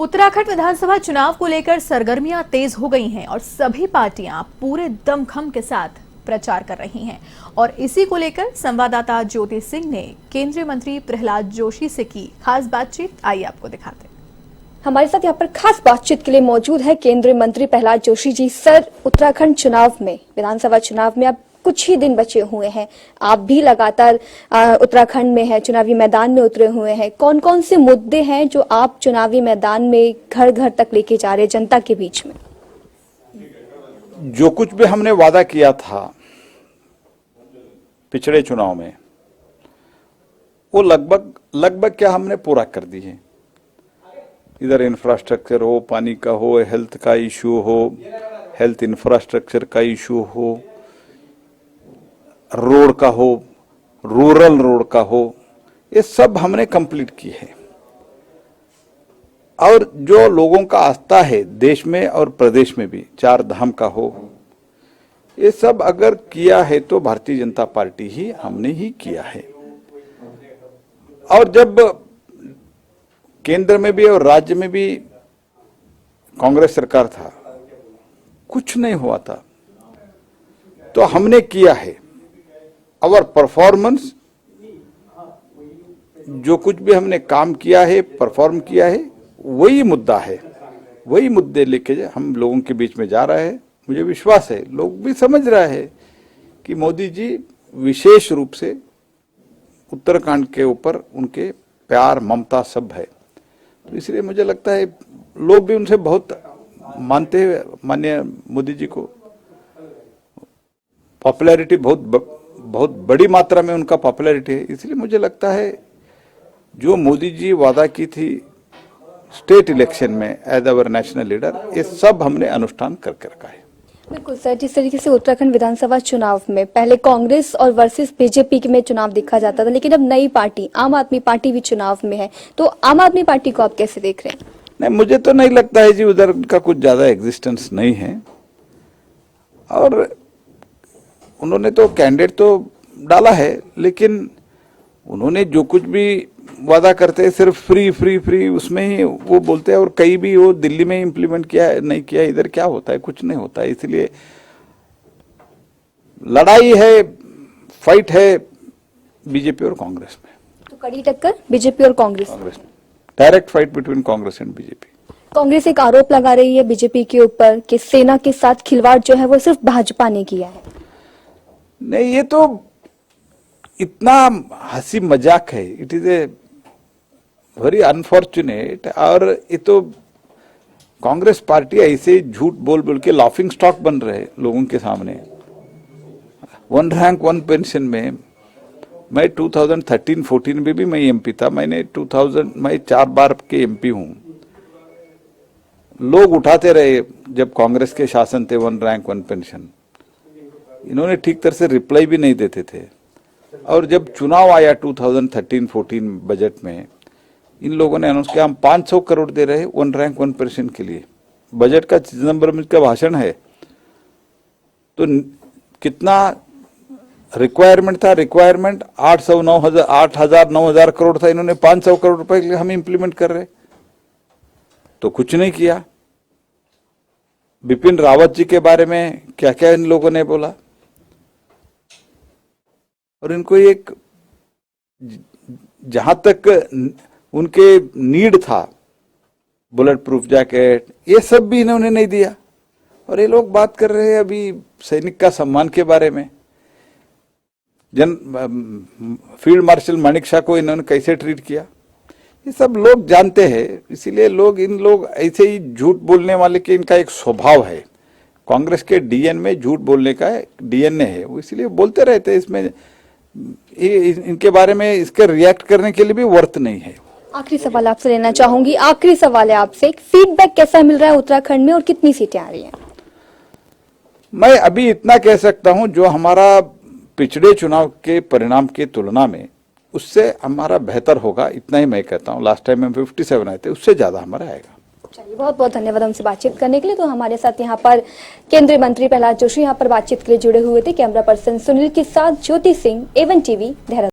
उत्तराखंड विधानसभा चुनाव को लेकर सरगर्मियां तेज हो गई हैं और सभी पार्टियां पूरे दमखम के साथ प्रचार कर रही हैं। और इसी को लेकर संवाददाता ज्योति सिंह ने केंद्रीय मंत्री प्रहलाद जोशी से की खास बातचीत। आइए आपको दिखाते हैं। हमारे साथ यहाँ पर खास बातचीत के लिए मौजूद है केंद्रीय मंत्री प्रहलाद जोशी जी। सर, उत्तराखंड चुनाव में, विधानसभा चुनाव में अब कुछ ही दिन बचे हुए हैं, आप भी लगातार उत्तराखंड में है, चुनावी मैदान में उतरे हुए हैं। कौन कौन से मुद्दे हैं जो आप चुनावी मैदान में घर घर तक लेके जा रहे हैं जनता के बीच में? जो कुछ भी हमने वादा किया था पिछले चुनाव में, वो लगभग क्या हमने पूरा कर दी है। इधर इंफ्रास्ट्रक्चर हो, पानी का हो, हेल्थ का इशू हो, हेल्थ इंफ्रास्ट्रक्चर का इशू हो, रोड का हो, रूरल रोड का हो, ये सब हमने कंप्लीट की है। और जो लोगों का आस्था है देश में और प्रदेश में भी, चार धाम का हो, ये सब अगर किया है तो भारतीय जनता पार्टी ही हमने ही किया है। और जब केंद्र में भी और राज्य में भी कांग्रेस सरकार था, कुछ नहीं हुआ था, तो हमने किया है। और परफॉर्मेंस, जो कुछ भी हमने काम किया है, परफॉर्म किया है, वही मुद्दा है, वही मुद्दे लेके हम लोगों के बीच में जा रहे हैं। मुझे विश्वास है लोग भी समझ रहे हैं कि मोदी जी विशेष रूप से उत्तराखंड के ऊपर उनके प्यार ममता सब है। तो इसलिए मुझे लगता है लोग भी उनसे बहुत मानते हैं। माननीय मोदी जी को पॉपुलैरिटी बहुत बड़ी मात्रा में उनका पॉपुलैरिटी है। इसलिए मुझे लगता है जो मोदी जी वादा की थी स्टेट इलेक्शन में एज अवर नेशनल लीडर, ये सब हमने अनुष्ठान करके रखा है। बिल्कुल सर, जिस तरीके से उत्तराखंड विधानसभा चुनाव में पहले कांग्रेस और वर्सेस बीजेपी में चुनाव देखा जाता था, लेकिन अब नई पार्टी आम आदमी पार्टी भी चुनाव में है, तो आम आदमी पार्टी को आप कैसे देख रहे हैं? नहीं, मुझे तो नहीं लगता है जी उधर का कुछ ज्यादा एग्जिस्टेंस नहीं है। और उन्होंने तो कैंडिडेट तो डाला है, लेकिन उन्होंने जो कुछ भी वादा करते हैं सिर्फ फ्री उसमें ही वो बोलते हैं। और कहीं भी वो दिल्ली में इम्प्लीमेंट किया है नहीं किया, इधर क्या होता है, कुछ नहीं होता है। इसलिए लड़ाई है, फाइट है बीजेपी और कांग्रेस में। तो कड़ी टक्कर बीजेपी और कांग्रेस में, direct fight between Congress and BJP. Congress एक आरोप लगा रही है बीजेपी के ऊपर कि सेना के साथ खिलवाड़ जो है वो सिर्फ भाजपा ने किया है। नहीं, ये तो इतना हंसी मजाक है। It is a very unfortunate. और ये तो कांग्रेस पार्टी ऐसे झूठ बोल बोल के लाफिंग स्टॉक बन रहे लोगों के सामने। वन रैंक वन पेंशन में मैं 2013-14 में भी मैं एमपी था। मैं 4 बार के एमपी हूं। लोग उठाते रहे जब कांग्रेस के शासन थे वन रैंक वन पेंशन। इन्होंने ठीक तरह से रिप्लाई भी नहीं देते थे। और जब चुनाव आया 2013-14 बजट में, इन लोगों ने अनाउंस किया हम 500 करोड़ दे रहे वन रैंक वन पेंशन के लिए। बजट का नंबर में इसका भाषण है। तो कितना रिक्वायरमेंट था? रिक्वायरमेंट 8,000-9,000 करोड़ था। इन्होंने 500 करोड़ रुपए के लिए हम इंप्लीमेंट कर रहे, तो कुछ नहीं किया। बिपिन रावत जी के बारे में क्या क्या इन लोगों ने बोला। और इनको एक जहां तक उनके नीड था, बुलेट प्रूफ जैकेट, ये सब भी इन्होंने नहीं दिया। और ये लोग बात कर रहे हैं अभी सैनिक का सम्मान के बारे में। फील्ड मार्शल मानिक शाह को इन्होंने कैसे ट्रीट किया, ये सब लोग जानते हैं। इसीलिए इन लोग ऐसे ही झूठ बोलने वाले के इनका एक स्वभाव है। कांग्रेस के डीएन में झूठ बोलने का डीएनए है, वो इसलिए बोलते रहते हैं। इसमें इनके बारे में इसके रिएक्ट करने के लिए भी वर्थ नहीं है। आखिरी सवाल आपसे लेना चाहूंगी। आखिरी सवाल है आपसे, फीडबैक कैसा मिल रहा है उत्तराखंड में और कितनी सीटें आ रही हैं? मैं अभी इतना कह सकता हूं, जो हमारा पिछले चुनाव के परिणाम की तुलना में उससे हमारा बेहतर होगा, इतना ही मैं कहता हूं। लास्ट टाइम हम 57 आए थे, उससे ज्यादा हमारा आएगा। चलिए, बहुत बहुत धन्यवाद हमसे बातचीत करने के लिए। तो हमारे साथ यहाँ पर केंद्रीय मंत्री प्रहलाद जोशी यहाँ पर बातचीत के लिए जुड़े हुए थे। कैमरा पर्सन सुनील के साथ ज्योति सिंह, A1 TV, देहरादून।